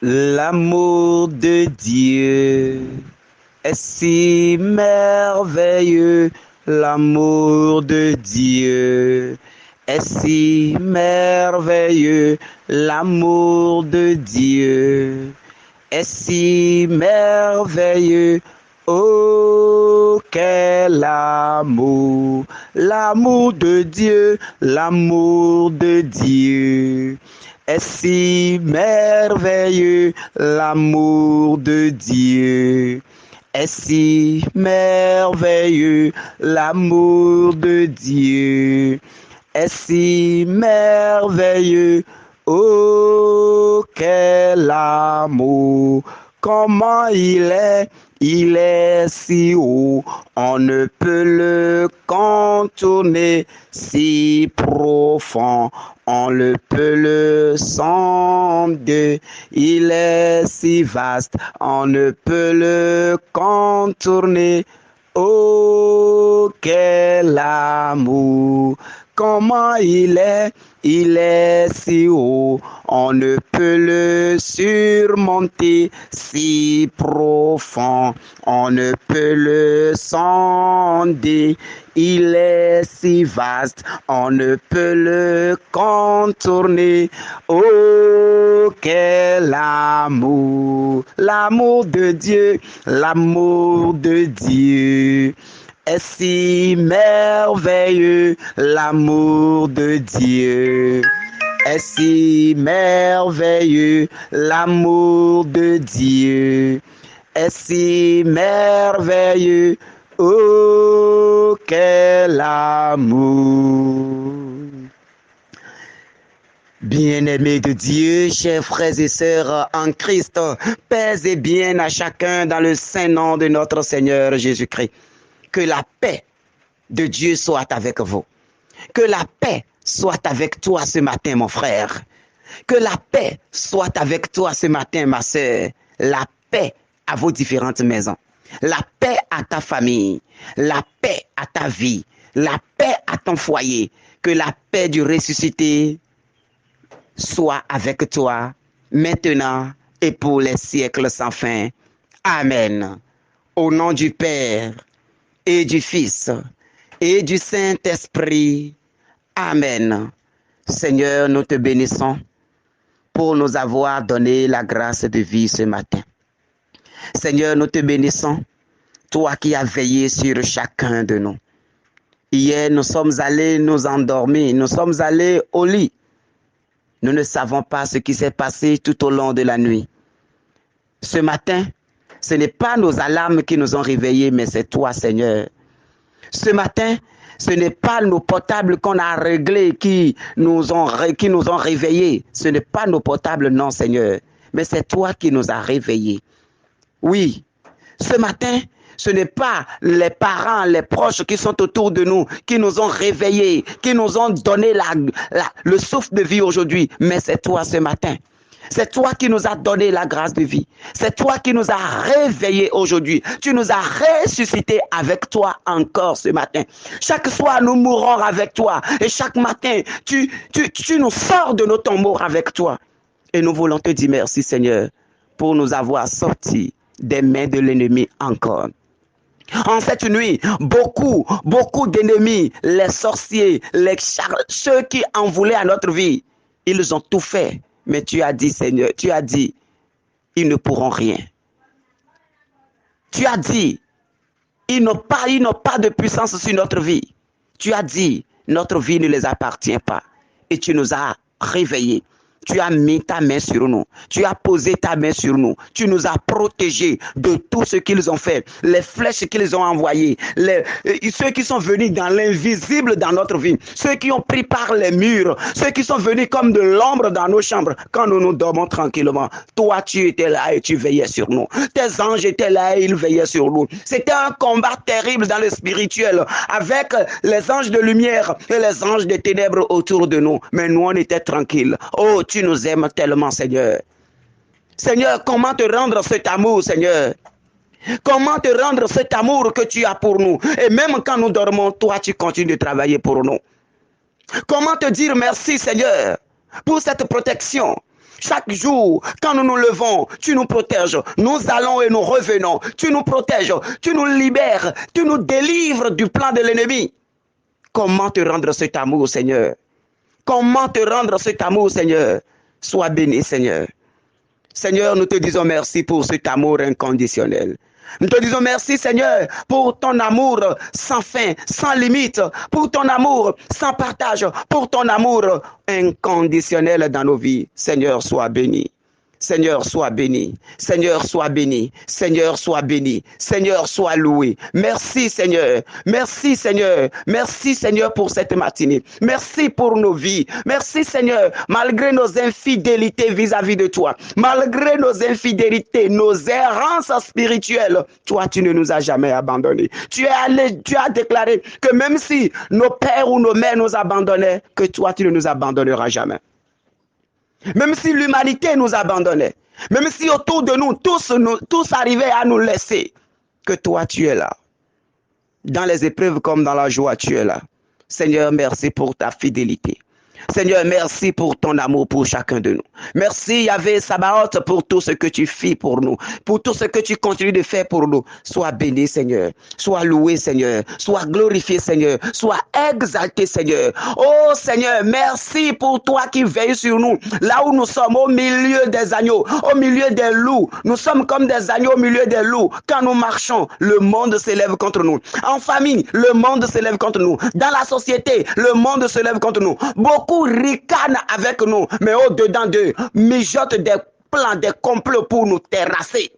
L'amour de Dieu est si merveilleux. L'amour de Dieu est si merveilleux. L'amour de Dieu est si merveilleux. Oh, quel amour! L'amour de Dieu, l'amour de Dieu est si merveilleux. L'amour de Dieu est si merveilleux. L'amour de Dieu est si merveilleux. Oh, quel amour! Comment il est si haut, on ne peut le contourner, si profond, on ne peut le sonder. Il est si vaste, on ne peut le contourner. Oh, quel amour! Comment il est si haut, on ne peut le surmonter, si profond, on ne peut le sonder. Il est si vaste, on ne peut le contourner. Oh, quel amour! L'amour de Dieu, l'amour de Dieu est si merveilleux. L'amour de Dieu est si merveilleux. L'amour de Dieu est si merveilleux. Oh, quel amour! Bien-aimés de Dieu, chers frères et sœurs en Christ, paix et bien à chacun dans le saint nom de notre Seigneur Jésus-Christ. Que la paix de Dieu soit avec vous. Que la paix soit avec toi ce matin, mon frère. Que la paix soit avec toi ce matin, ma sœur. La paix à vos différentes maisons. La paix à ta famille. La paix à ta vie. La paix à ton foyer. Que la paix du ressuscité soit avec toi maintenant et pour les siècles sans fin. Amen. Au nom du Père et du Fils et du Saint-Esprit. Amen. Seigneur, nous te bénissons pour nous avoir donné la grâce de vie ce matin. Seigneur, nous te bénissons, toi qui as veillé sur chacun de nous. Hier, nous sommes allés nous endormir, nous sommes allés au lit. Nous ne savons pas ce qui s'est passé tout au long de la nuit. Ce matin, ce n'est pas nos alarmes qui nous ont réveillés, mais c'est toi, Seigneur. Ce matin, ce n'est pas nos portables qu'on a réglés qui nous ont réveillés. Ce n'est pas nos portables, non, Seigneur. Mais c'est toi qui nous as réveillés. Oui, ce matin, ce n'est pas les parents, les proches qui sont autour de nous, qui nous ont réveillés, qui nous ont donné le souffle de vie aujourd'hui. Mais c'est toi ce matin. C'est toi qui nous as donné la grâce de vie. C'est toi qui nous as réveillés aujourd'hui. Tu nous as ressuscités avec toi encore ce matin. Chaque soir, nous mourrons avec toi. Et chaque matin, tu nous sors de nos tombeaux avec toi. Et nous voulons te dire merci, Seigneur, pour nous avoir sortis des mains de l'ennemi encore. En cette nuit, beaucoup d'ennemis, les sorciers, ceux qui en voulaient à notre vie, ils ont tout fait. Mais tu as dit, Seigneur, tu as dit, ils ne pourront rien. Tu as dit, ils n'ont pas de puissance sur notre vie. Tu as dit, notre vie ne les appartient pas. Et tu nous as réveillés. Tu as mis ta main sur nous. Tu as posé ta main sur nous. Tu nous as protégés de tout ce qu'ils ont fait. Les flèches qu'ils ont envoyées. Ceux qui sont venus dans l'invisible dans notre vie. Ceux qui ont pris par les murs. Ceux qui sont venus comme de l'ombre dans nos chambres. Quand nous dormons tranquillement. Toi, tu étais là et tu veillais sur nous. Tes anges étaient là et ils veillaient sur nous. C'était un combat terrible dans le spirituel. Avec les anges de lumière et les anges de ténèbres autour de nous. Mais nous, on était tranquilles. Oh, tu nous aimes tellement, Seigneur. Seigneur, comment te rendre cet amour, Seigneur? Comment te rendre cet amour que tu as pour nous? Et même quand nous dormons, toi, tu continues de travailler pour nous. Comment te dire merci, Seigneur, pour cette protection? Chaque jour, quand nous nous levons, tu nous protèges. Nous allons et nous revenons. Tu nous protèges, tu nous libères, tu nous délivres du plan de l'ennemi. Comment te rendre cet amour, Seigneur? Comment te rendre cet amour, Seigneur? Sois béni, Seigneur. Seigneur, nous te disons merci pour cet amour inconditionnel. Nous te disons merci, Seigneur, pour ton amour sans fin, sans limite, pour ton amour sans partage, pour ton amour inconditionnel dans nos vies. Seigneur, sois béni. Seigneur, sois béni. Seigneur, sois béni. Seigneur, sois béni. Seigneur, sois loué. Merci, Seigneur. Merci, Seigneur. Merci, Seigneur, pour cette matinée. Merci pour nos vies. Merci, Seigneur, malgré nos infidélités vis-à-vis de toi, malgré nos infidélités, nos errances spirituelles, toi, tu ne nous as jamais abandonnés. Tu as déclaré que même si nos pères ou nos mères nous abandonnaient, que toi, tu ne nous abandonneras jamais. Même si l'humanité nous abandonnait, même si autour de nous, tous arrivaient à nous laisser, que toi, tu es là. Dans les épreuves comme dans la joie, tu es là. Seigneur, merci pour ta fidélité. Seigneur, merci pour ton amour pour chacun de nous. Merci, Yahvé Sabaoth, pour tout ce que tu fais pour nous, pour tout ce que tu continues de faire pour nous. Sois béni, Seigneur. Sois loué, Seigneur. Sois glorifié, Seigneur. Sois exalté, Seigneur. Oh, Seigneur, merci pour toi qui veilles sur nous. Là où nous sommes, au milieu des agneaux, au milieu des loups. Nous sommes comme des agneaux au milieu des loups. Quand nous marchons, le monde s'élève contre nous. En famille, le monde s'élève contre nous. Dans la société, le monde s'élève contre nous. Beaucoup ricanent avec nous, mais au-dedans d'eux, mijotent des plans, des complots pour nous terrasser.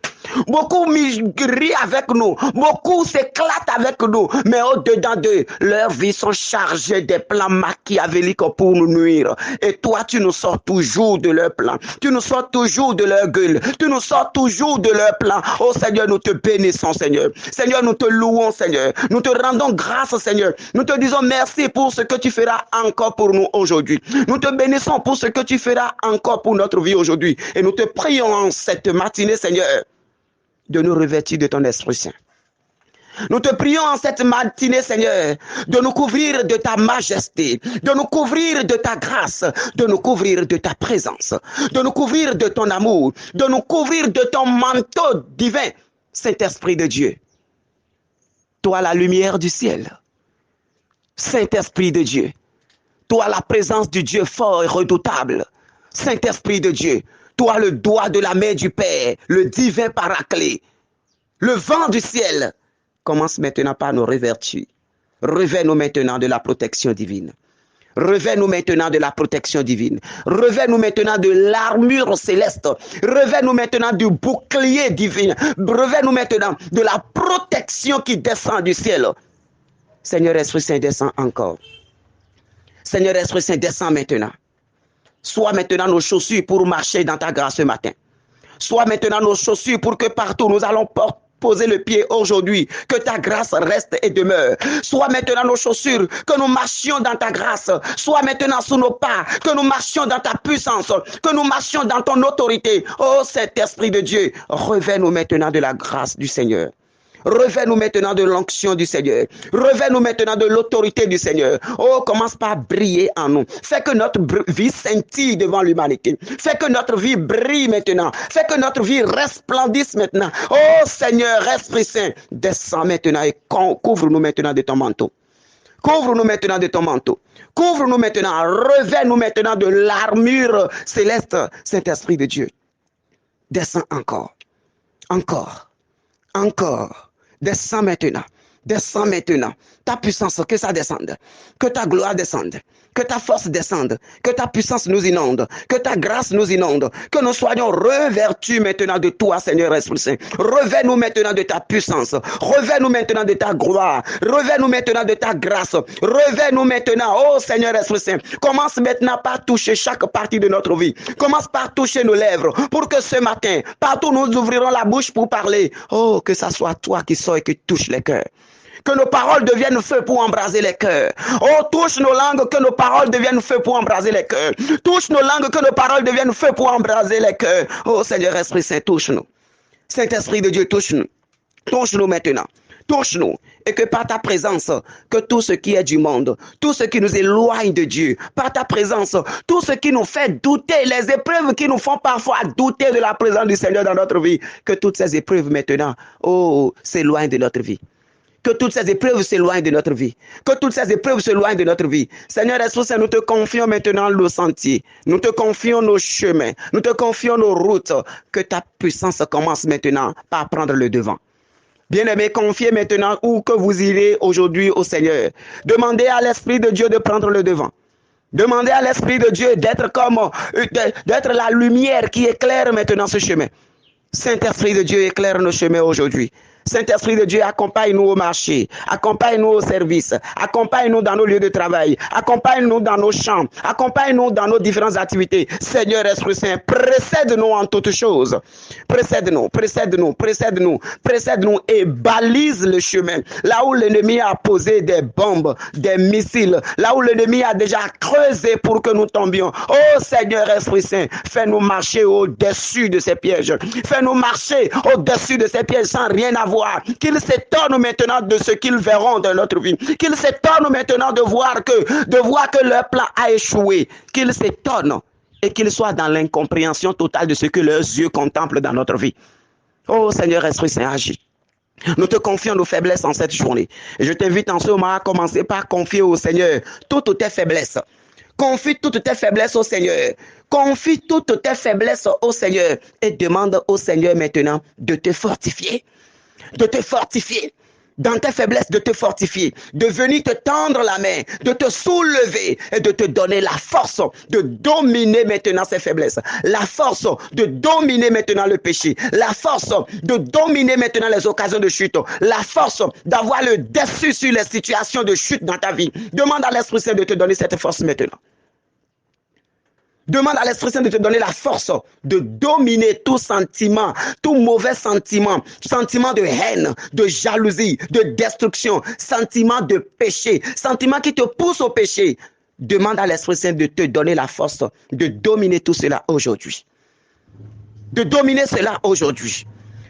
Beaucoup rient avec nous, beaucoup s'éclatent avec nous, mais au-dedans d'eux, leurs vies sont chargées des plans machiavéliques pour nous nuire. Et toi, tu nous sors toujours de leurs plans, tu nous sors toujours de leur gueule, tu nous sors toujours de leurs plans. Oh Seigneur, nous te bénissons, Seigneur. Seigneur, nous te louons, Seigneur. Nous te rendons grâce, Seigneur. Nous te disons merci pour ce que tu feras encore pour nous aujourd'hui. Nous te bénissons pour ce que tu feras encore pour notre vie aujourd'hui. Et nous te prions en cette matinée, Seigneur, de nous revêtir de ton Esprit Saint. Nous te prions en cette matinée, Seigneur, de nous couvrir de ta majesté, de nous couvrir de ta grâce, de nous couvrir de ta présence, de nous couvrir de ton amour, de nous couvrir de ton manteau divin, Saint-Esprit de Dieu. Toi, la lumière du ciel, Saint-Esprit de Dieu. Toi, la présence du Dieu fort et redoutable, Saint-Esprit de Dieu. Toi, le doigt de la main du Père, le divin paraclet, le vent du ciel, commence maintenant par nous revêtir. Revêt-nous maintenant de la protection divine. Revêt-nous maintenant de la protection divine. Revêt-nous maintenant de l'armure céleste. Revêt-nous maintenant du bouclier divin. Revêt-nous maintenant de la protection qui descend du ciel. Seigneur Esprit Saint, descend encore. Seigneur Esprit Saint, descend maintenant. Sois maintenant nos chaussures pour marcher dans ta grâce ce matin. Sois maintenant nos chaussures pour que partout nous allons poser le pied aujourd'hui, que ta grâce reste et demeure. Sois maintenant nos chaussures, que nous marchions dans ta grâce. Sois maintenant sous nos pas, que nous marchions dans ta puissance, que nous marchions dans ton autorité. Oh Saint-Esprit de Dieu, revêt-nous maintenant de la grâce du Seigneur. Revêt-nous maintenant de l'onction du Seigneur. Revêt-nous maintenant de l'autorité du Seigneur. Oh, commence par briller en nous. Fais que notre vie scintille devant l'humanité. Fais que notre vie brille maintenant. Fais que notre vie resplendisse maintenant. Oh Seigneur, Esprit Saint, descends maintenant et couvre-nous maintenant de ton manteau. Couvre-nous maintenant de ton manteau. Couvre-nous maintenant. Revêt-nous maintenant de l'armure céleste. Saint-Esprit de Dieu. Descends encore. Encore. Encore. Descends maintenant. Descends maintenant. Ta puissance, que ça descende. Que ta gloire descende. Que ta force descende. Que ta puissance nous inonde. Que ta grâce nous inonde. Que nous soyons revêtus maintenant de toi, Seigneur Esprit Saint. Revêt-nous maintenant de ta puissance. Revêt-nous maintenant de ta gloire. Revêt-nous maintenant de ta grâce. Revêt-nous maintenant, oh Seigneur Esprit Saint. Commence maintenant par toucher chaque partie de notre vie. Commence par toucher nos lèvres. Pour que ce matin, partout nous ouvrirons la bouche pour parler. Oh, que ça soit toi qui sors et qui touche les cœurs. Que nos paroles deviennent feu pour embraser les cœurs. Oh, touche nos langues, que nos paroles deviennent feu pour embraser les cœurs. Touche nos langues, que nos paroles deviennent feu pour embraser les cœurs. Oh, Seigneur Esprit Saint, touche-nous. Saint-Esprit de Dieu, touche-nous. Touche-nous maintenant. touche-nous. Et que par ta présence, que tout ce qui est du monde, tout ce qui nous éloigne de Dieu, par ta présence, tout ce qui nous fait douter, les épreuves qui nous font parfois douter de la présence du Seigneur dans notre vie, que toutes ces épreuves maintenant, oh, s'éloignent de notre vie. Que toutes ces épreuves s'éloignent de notre vie. Que toutes ces épreuves s'éloignent de notre vie. Seigneur Esprit Saint, nous te confions maintenant nos sentiers. Nous te confions nos chemins. Nous te confions nos routes. Que ta puissance commence maintenant par prendre le devant. Bien-aimés, confiez maintenant où que vous irez aujourd'hui au Seigneur. Demandez à l'Esprit de Dieu de prendre le devant. Demandez à l'Esprit de Dieu d'être la lumière qui éclaire maintenant ce chemin. Saint-Esprit de Dieu éclaire nos chemins aujourd'hui. Saint-Esprit de Dieu, accompagne-nous au marché, accompagne-nous au service, accompagne-nous dans nos lieux de travail, accompagne-nous dans nos champs, accompagne-nous dans nos différentes activités. Seigneur Esprit Saint, précède-nous en toutes choses. Précède-nous, précède-nous, précède-nous, précède-nous et balise le chemin. Là où l'ennemi a posé des bombes, des missiles, là où l'ennemi a déjà creusé pour que nous tombions. Oh Seigneur Esprit Saint, fais-nous marcher au-dessus de ces pièges. Fais-nous marcher au-dessus de ces pièges sans rien avoir. Qu'ils s'étonnent maintenant de ce qu'ils verront dans notre vie. Qu'ils s'étonnent maintenant de voir que leur plan a échoué. Qu'ils s'étonnent et qu'ils soient dans l'incompréhension totale de ce que leurs yeux contemplent dans notre vie. Oh Seigneur Esprit Saint, agis. Nous te confions nos faiblesses en cette journée. Et je t'invite en ce moment à commencer par confier au Seigneur toutes tes faiblesses. Confie toutes tes faiblesses au Seigneur. Confie toutes tes faiblesses au Seigneur et demande au Seigneur maintenant de te fortifier. De te fortifier, dans tes faiblesses, de te fortifier, de venir te tendre la main, de te soulever et de te donner la force de dominer maintenant ces faiblesses, la force de dominer maintenant le péché, la force de dominer maintenant les occasions de chute, la force d'avoir le dessus sur les situations de chute dans ta vie. Demande à l'Esprit Saint de te donner cette force maintenant. Demande à l'Esprit Saint de te donner la force de dominer tout sentiment, tout mauvais sentiment, sentiment de haine, de jalousie, de destruction, sentiment de péché, sentiment qui te pousse au péché. Demande à l'Esprit Saint de te donner la force de dominer tout cela aujourd'hui. De dominer cela aujourd'hui.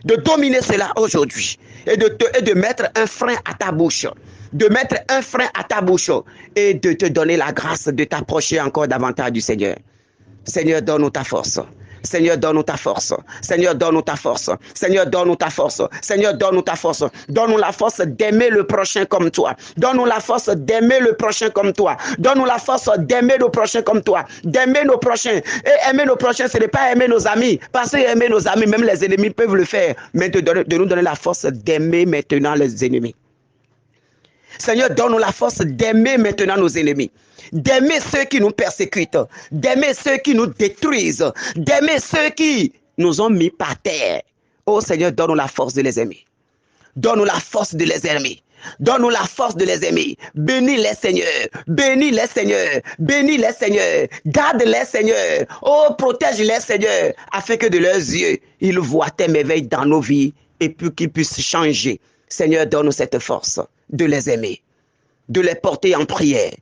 De dominer cela aujourd'hui. Et de mettre un frein à ta bouche. De mettre un frein à ta bouche et de te donner la grâce de t'approcher encore davantage du Seigneur. Seigneur, donne-nous ta force. Seigneur, donne-nous ta force. Seigneur, donne-nous ta force. Seigneur, donne-nous ta force. Seigneur, donne-nous ta force. Donne-nous la force d'aimer le prochain comme toi. Donne-nous la force d'aimer le prochain comme toi. Donne-nous la force d'aimer nos prochains comme toi. D'aimer nos prochains. Et aimer nos prochains, ce n'est pas aimer nos amis. Parce que aimer nos amis, même les ennemis peuvent le faire. Mais de nous donner la force d'aimer maintenant les ennemis. Seigneur, donne-nous la force d'aimer maintenant nos ennemis, d'aimer ceux qui nous persécutent, d'aimer ceux qui nous détruisent, d'aimer ceux qui nous ont mis par terre. Oh Seigneur, donne-nous la force de les aimer. Donne-nous la force de les aimer. Donne-nous la force de les aimer. Bénis les Seigneurs. Bénis les Seigneurs. Bénis les Seigneurs. Garde les Seigneurs. Oh, protège les Seigneurs, afin que de leurs yeux, ils voient tes merveilles dans nos vies et puis qu'ils puissent changer. Seigneur, donne-nous cette force de les aimer, de les porter en prière,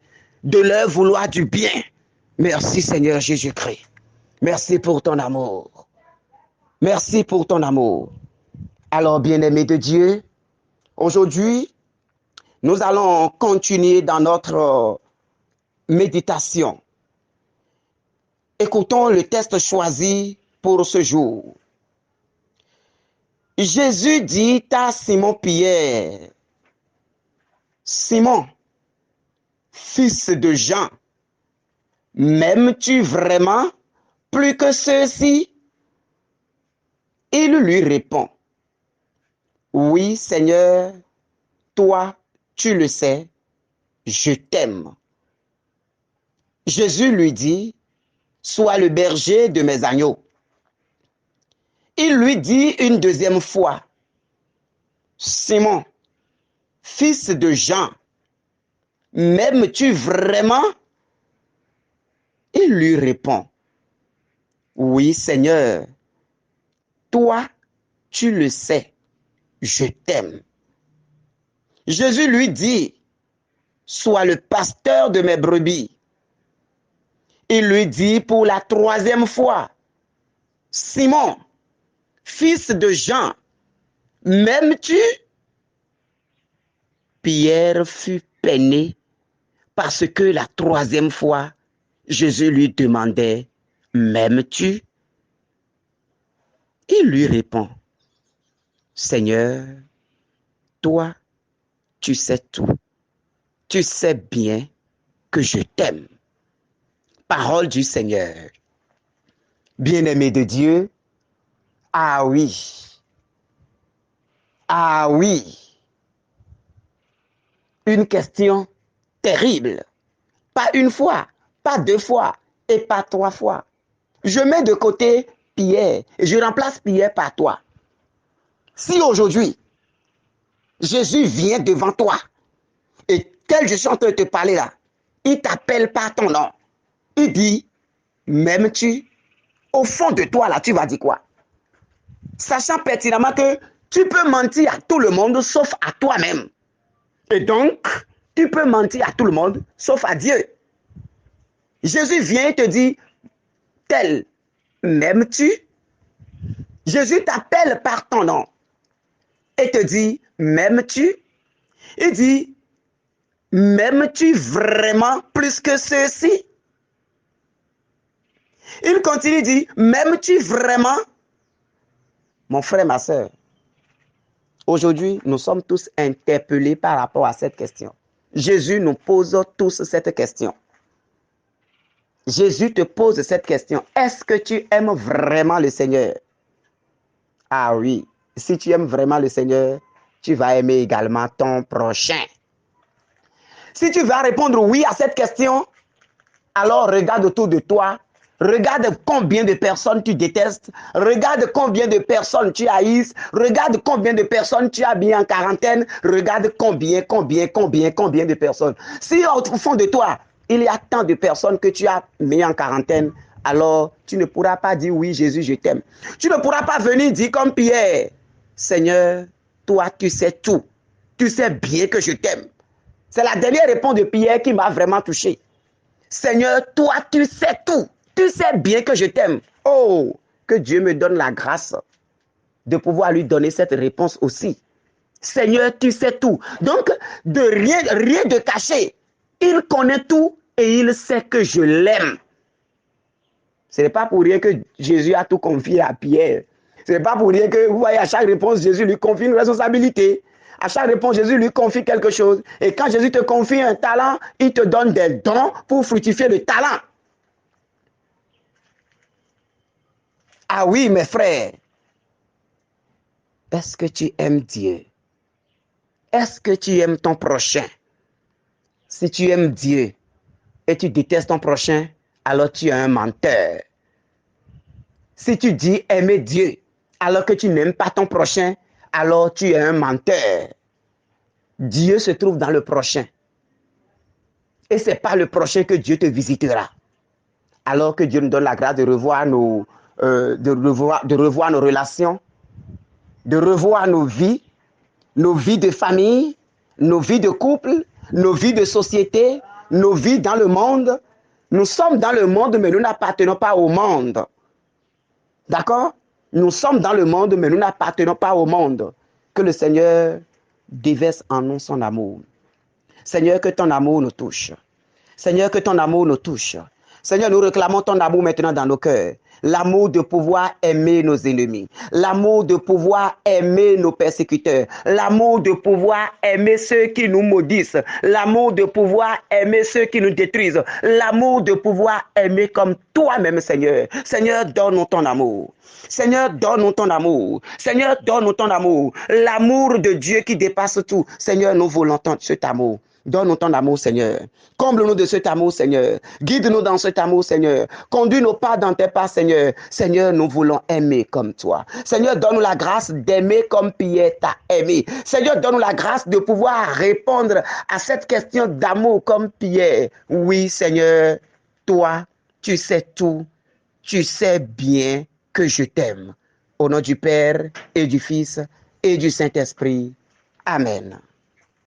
de leur vouloir du bien. Merci Seigneur Jésus-Christ. Merci pour ton amour. Merci pour ton amour. Alors, bien-aimés de Dieu, aujourd'hui, nous allons continuer dans notre méditation. Écoutons le texte choisi pour ce jour. Jésus dit à Simon-Pierre, Simon, fils de Jean, m'aimes-tu vraiment plus que ceux-ci? Il lui répond, oui, Seigneur, toi, tu le sais, je t'aime. Jésus lui dit, sois le berger de mes agneaux. Il lui dit une deuxième fois, Simon, fils de Jean, m'aimes-tu vraiment? Il lui répond, oui, Seigneur, toi, tu le sais, je t'aime. Jésus lui dit, sois le pasteur de mes brebis. Il lui dit pour la troisième fois, Simon, fils de Jean, m'aimes-tu? Pierre fut peiné parce que la troisième fois, Jésus lui demandait, m'aimes-tu? Il lui répond, Seigneur, toi, tu sais tout. Tu sais bien que je t'aime. Parole du Seigneur. Bien-aimé de Dieu, ah oui, ah oui, une question terrible. Pas une fois, pas deux fois et pas trois fois. Je mets de côté Pierre et je remplace Pierre par toi. Si aujourd'hui, Jésus vient devant toi et tel je suis en train de te parler là, il t'appelle par ton nom. Il dit, m'aimes-tu? Au fond de toi là, tu vas dire quoi? Sachant pertinemment que tu peux mentir à tout le monde sauf à toi-même. Et donc, tu peux mentir à tout le monde sauf à Dieu. Jésus vient et te dit, tel, m'aimes-tu? Jésus t'appelle par ton nom et te dit, m'aimes-tu? Il dit, m'aimes-tu vraiment plus que ceci? Il continue, dit, m'aimes-tu vraiment? Mon frère, ma soeur, aujourd'hui, nous sommes tous interpellés par rapport à cette question. Jésus nous pose tous cette question. Jésus te pose cette question. Est-ce que tu aimes vraiment le Seigneur? Ah oui, si tu aimes vraiment le Seigneur, tu vas aimer également ton prochain. Si tu vas répondre oui à cette question, alors regarde autour de toi. Regarde combien de personnes tu détestes. Regarde combien de personnes tu haïsses. Regarde combien de personnes tu as mis en quarantaine. Regarde combien de personnes. Si au fond de toi, il y a tant de personnes que tu as mis en quarantaine, alors tu ne pourras pas dire oui, Jésus, je t'aime. Tu ne pourras pas venir dire comme Pierre, Seigneur, toi, tu sais tout. Tu sais bien que je t'aime. C'est la dernière réponse de Pierre qui m'a vraiment touché. Seigneur, toi, tu sais tout. Tu sais bien que je t'aime. Oh, que Dieu me donne la grâce de pouvoir lui donner cette réponse aussi. Seigneur, tu sais tout. Donc, de rien de caché. Il connaît tout et il sait que je l'aime. Ce n'est pas pour rien que Jésus a tout confié à Pierre. Ce n'est pas pour rien que, vous voyez, à chaque réponse, Jésus lui confie une responsabilité. À chaque réponse, Jésus lui confie quelque chose. Et quand Jésus te confie un talent, il te donne des dons pour fructifier le talent. Ah oui, mes frères. Est-ce que tu aimes Dieu? Est-ce que tu aimes ton prochain? Si tu aimes Dieu et tu détestes ton prochain, alors tu es un menteur. Si tu dis aimer Dieu alors que tu n'aimes pas ton prochain, alors tu es un menteur. Dieu se trouve dans le prochain. Et ce n'est pas le prochain que Dieu te visitera. Alors que Dieu nous donne la grâce de revoir nos relations, de revoir nos vies de famille, nos vies de couple, nos vies de société, nos vies dans le monde. Nous sommes dans le monde, mais nous n'appartenons pas au monde. D'accord? Nous sommes dans le monde, mais nous n'appartenons pas au monde. Que le Seigneur déverse en nous son amour. Seigneur, que ton amour nous touche. Seigneur, que ton amour nous touche. Seigneur, nous réclamons ton amour maintenant dans nos cœurs. L'amour de pouvoir aimer nos ennemis. L'amour de pouvoir aimer nos persécuteurs. L'amour de pouvoir aimer ceux qui nous maudissent. L'amour de pouvoir aimer ceux qui nous détruisent. L'amour de pouvoir aimer comme toi-même, Seigneur. Seigneur, donne-nous ton amour. Seigneur, donne-nous ton amour. Seigneur, donne-nous ton amour. L'amour de Dieu qui dépasse tout. Seigneur, nous voulons cet amour. Donne-nous ton amour, Seigneur. Comble-nous de cet amour, Seigneur. Guide-nous dans cet amour, Seigneur. Conduis nos pas dans tes pas, Seigneur. Seigneur, nous voulons aimer comme toi. Seigneur, donne-nous la grâce d'aimer comme Pierre t'a aimé. Seigneur, donne-nous la grâce de pouvoir répondre à cette question d'amour comme Pierre. Oui, Seigneur, toi, tu sais tout. Tu sais bien que je t'aime. Au nom du Père et du Fils et du Saint-Esprit. Amen.